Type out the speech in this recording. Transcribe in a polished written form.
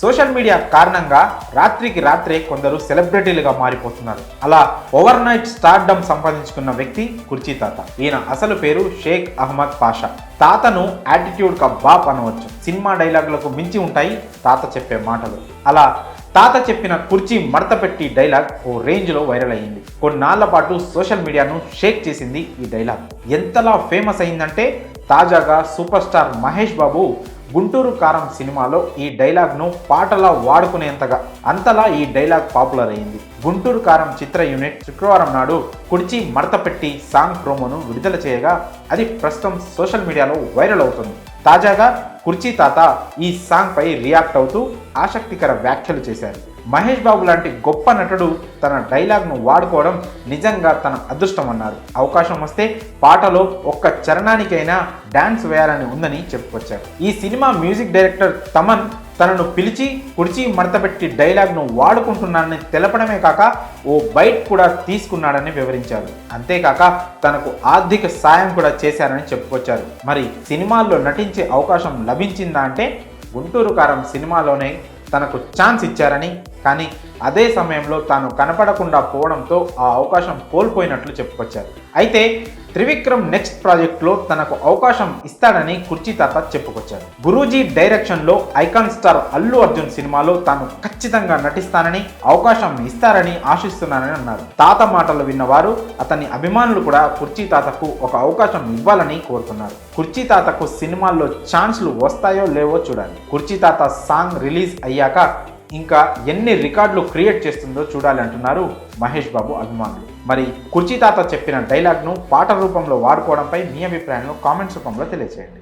Social media కారణంగా రాత్రికి రాత్రే కొందరు సెలబ్రిటీలుగా మారిపోతున్నారు. అలా ఓవర్ నైట్ స్టార్డమ్ సంపాదించుకున్న వ్యక్తి కుర్చీ తాత. ఈయన అసలు పేరు షేక్ అహ్మద్ పాషా. తాతను యాటిట్యూడ్ కా బాప్ అనవచ్చు. సినిమా డైలాగులకు మించి ఉంటాయి తాత చెప్పే మాటలు. అలా తాత చెప్పిన కుర్చీ మడత పెట్టి డైలాగ్ ఓ రేంజ్ లో వైరల్ అయ్యింది. కొన్నాళ్ల పాటు సోషల్ మీడియాను షేక్ చేసింది ఈ డైలాగ్. ఎంతలా ఫేమస్ అయిందంటే తాజాగా సూపర్ స్టార్ మహేష్ బాబు గుంటూరు కారం సినిమాలో ఈ డైలాగ్ను పాటలా వాడుకునేంతగా అంతలా ఈ డైలాగ్ పాపులర్ అయింది. గుంటూరు కారం చిత్ర యూనిట్ శుక్రవారం నాడు కుర్చీ మడత పెట్టి సాంగ్ ప్రోమోను విడుదల చేయగా అది ప్రస్తుతం సోషల్ మీడియాలో వైరల్ అవుతుంది. తాజాగా కుర్చీ తాత ఈ సాంగ్ పై రియాక్ట్ అవుతూ ఆసక్తికర వ్యాఖ్యలు చేశారు. మహేష్ బాబు లాంటి గొప్ప నటుడు తన డైలాగ్ను వాడుకోవడం నిజంగా తన అదృష్టం అన్నారు. అవకాశం వస్తే పాటలో ఒక్క చరణానికైనా డాన్స్ వేయాలని ఉందని చెప్పుకొచ్చారు. ఈ సినిమా మ్యూజిక్ డైరెక్టర్ తమన్ తనను పిలిచి కుర్చీ మడతపెట్టి డైలాగ్ను వాడుకుంటున్నానని తెలపడమే కాక ఓ బైట్ కూడా తీసుకున్నాడని వివరించారు. అంతేకాక తనకు ఆర్థిక సాయం కూడా చేశారని చెప్పుకొచ్చారు. మరి సినిమాల్లో నటించే అవకాశం లభించిందా అంటే గుంటూరు కారం సినిమాలోనే తనకు ఛాన్స్ ఇచ్చారని, కానీ అదే సమయంలో తాను కనపడకుండా పోవడంతో ఆ అవకాశం కోల్పోయినట్లు చెప్పుకొచ్చారు. అయితే త్రివిక్రమ్ నెక్స్ట్ ప్రాజెక్ట్లో తనకు అవకాశం ఇస్తాడని కుర్చీ తాత చెప్పుకొచ్చారు. గురూజీ డైరెక్షన్లో ఐకాన్ స్టార్ అల్లు అర్జున్ సినిమాలో తాను ఖచ్చితంగా నటిస్తానని, అవకాశం ఇస్తారని ఆశిస్తున్నానని అన్నారు. తాత మాటలు విన్నవారు, అతని అభిమానులు కూడా కుర్చీ తాతకు ఒక అవకాశం ఇవ్వాలని కోరుతున్నారు. కుర్చీ తాతకు సినిమాల్లో ఛాన్స్లు వస్తాయో లేవో చూడాలి. కుర్చీ తాత సాంగ్ రిలీజ్ అయ్యాక ఇంకా ఎన్ని రికార్డులు క్రియేట్ చేస్తుందో చూడాలి అంటున్నారు మహేష్ బాబు అభిమానులు. మరి కుర్చీ తాత చెప్పిన డైలాగ్ను పాట రూపంలో వాడుకోవడంపై మీ అభిప్రాయాలను కామెంట్స్ రూపంలో తెలియజేయండి.